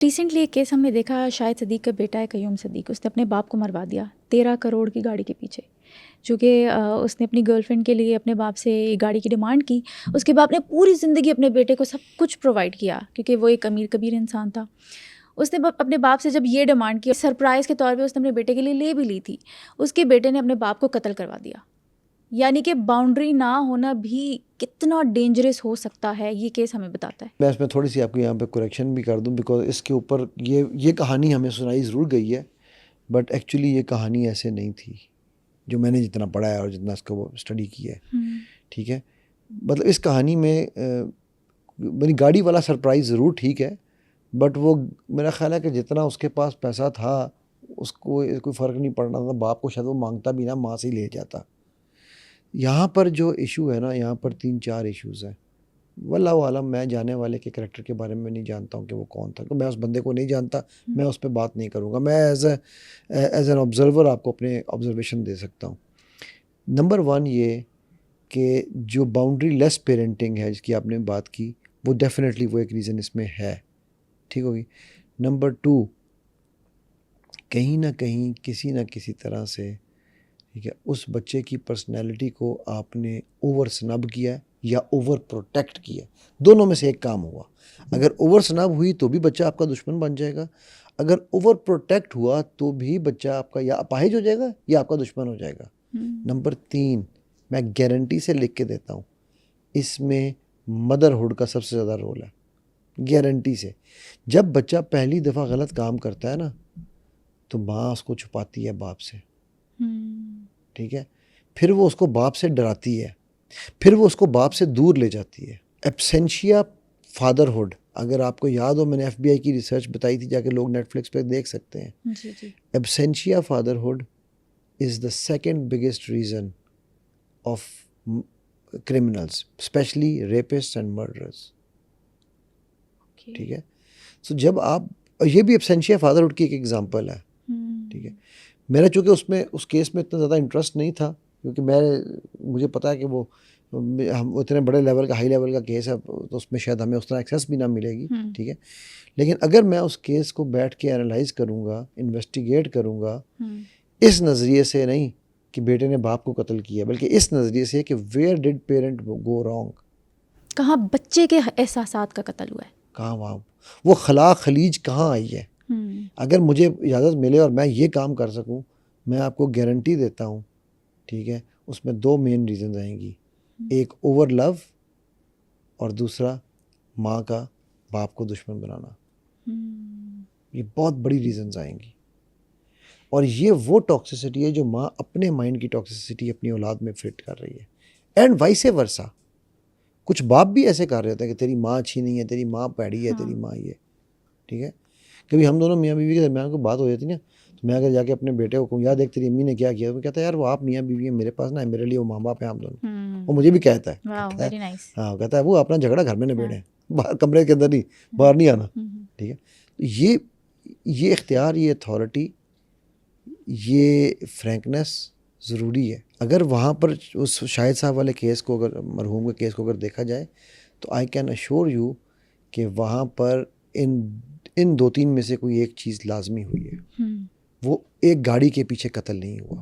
Recently एक case हमने देखा, शायद सदीक का बेटा है कयूम सदीक, उसने अपने बाप को मरवा दिया 13 करोड़ की गाड़ी के पीछे। चूँकि उसने अपनी गर्लफ्रेंड के लिए अपने बाप से गाड़ी की डिमांड की, उसके बाप ने पूरी ज़िंदगी अपने बेटे को सब कुछ प्रोवाइड किया क्योंकि वो एक अमीर कबीर इंसान था। उसने अपने बाप से जब ये डिमांड की, सरप्राइज़ के तौर पे उसने अपने बेटे के लिए ले भी ली थी, उसके बेटे ने अपने बाप को कत्ल करवा दिया। यानी कि बाउंड्री ना होना भी कितना डेंजरस हो सकता है, ये केस हमें बताता है। मैं इसमें थोड़ी सी आपको यहाँ पे करेक्शन भी कर दूँ, बिकॉज इसके ऊपर ये कहानी हमें सुनाई ज़रूर गई है, बट एक्चुअली ये कहानी ऐसे नहीं थी जो मैंने जितना पढ़ा है और जितना इसको स्टडी किया है। ठीक है, मतलब इस कहानी में मेरी गाड़ी वाला सरप्राइज़ ज़रूर ठीक है, बट वो मेरा ख्याल है कि जितना उसके पास पैसा था उसको कोई फ़र्क नहीं पड़ना था। बाप को शायद वो मांगता भी ना, माँ से ही ले जाता। यहाँ पर जो इशू है ना, यहाँ पर 3-4 इश्यूज़ हैं। वल्लाहु आलम, मैं जाने वाले के करैक्टर के बारे में नहीं जानता हूँ कि वो कौन था, तो मैं उस बंदे को नहीं जानता, मैं उस पर बात नहीं करूँगा। मैं एज एन ऑब्ज़र्वर आपको अपने ऑब्ज़र्वेशन दे सकता हूँ। नंबर 1 ये कि जो बाउंड्री लेस पेरेंटिंग है जिसकी आपने बात की, वो डेफिनेटली वो एक रीज़न इसमें है, ठीक होगी। नंबर 2, कहीं ना कहीं किसी न किसी तरह से, ठीक है, उस बच्चे की पर्सनैलिटी को आपने ओवर स्नब किया है या ओवर प्रोटेक्ट किया, दोनों में से एक काम हुआ। अगर ओवर स्नब हुई तो भी बच्चा आपका दुश्मन बन जाएगा, अगर ओवर प्रोटेक्ट हुआ तो भी बच्चा आपका या अपाहिज हो जाएगा या आपका दुश्मन हो जाएगा। नंबर 3, मैं गारंटी से लिख के देता हूँ, इसमें मदरहुड का सबसे ज़्यादा रोल है, गारंटी से। जब बच्चा पहली दफ़ा गलत काम करता है ना, तो माँ उसको छुपाती है बाप से, ठीक है, फिर वो उसको बाप से डराती है, फिर वो उसको बाप से दूर ले जाती है। एब्सेंशिया फादरहुड, अगर आपको याद हो, मैंने FBI की रिसर्च बताई थी, जाके लोग नेटफ्लिक्स पे देख सकते हैं। जी जी। Absentia fatherhood is the second biggest reason of criminals, especially rapist and murderers, ठीक है। सो जब आप, ये भी एब्सेंशिया फादरहुड की एक एग्जांपल है, ठीक है। मेरा चूँकि उसमें उस केस में इतना ज़्यादा इंटरेस्ट नहीं था, क्योंकि मुझे पता है कि वो हम इतने बड़े लेवल का, हाई लेवल का केस है, तो उसमें शायद हमें उस तरह एक्सेस भी ना मिलेगी, ठीक है। लेकिन अगर मैं उस केस को बैठ के एनालाइज करूँगा, इन्वेस्टिगेट करूँगा, इस नज़रिए से नहीं कि बेटे ने बाप को कत्ल किया, बल्कि इस नज़रिए से कि where did parent go wrong, कहाँ बच्चे के एहसासात का कत्ल हुआ है, कहाँ वहाँ वो खला खलीज कहाँ आई है। अगर मुझे इजाज़त मिले और मैं ये काम कर सकूं, मैं आपको गारंटी देता हूं, ठीक है, उसमें 2 मेन रीज़न आएंगी, एक ओवर लव और दूसरा माँ का बाप को दुश्मन बनाना। ये बहुत बड़ी रीज़न्स आएंगी, और ये वो टॉक्सिसिटी है जो माँ अपने माइंड की टॉक्सिसिटी अपनी औलाद में फिट कर रही है, एंड वाइसे वर्सा। कुछ बाप भी ऐसे कर रहे होते हैं कि तेरी माँ अच्छी नहीं है, तेरी माँ पैड़ी है, तेरी माँ ये, ठीक है। कभी हम दोनों मियाँ बीवी के दरमियान कोई बात हो जाती ना, तो मैं अगर जाके अपने बेटे को कहूँ, यार देख तेरी अम्मी ने क्या किया, तो कहता है यार वो आप मियाँ बीवी हैं, मेरे पास ना है, मेरे लिए वो माँ बाप है, हम दोनों। वो मुझे भी कहता है, हाँ, कहता है वो अपना झगड़ा घर में निबेड़े, बाहर कमरे के अंदर नहीं, बाहर नहीं आना, ठीक है। तो ये इख्तियार, ये अथॉरिटी, ये फ्रैंकनेस ज़रूरी है। अगर वहाँ पर उस शाहिद साहब वाले केस को, अगर मरहूम के केस को अगर देखा जाए, तो आई कैन अश्योर यू कि वहाँ पर इन 2-3 में से कोई एक चीज़ लाजमी हुई है। वो एक गाड़ी के पीछे कत्ल नहीं हुआ।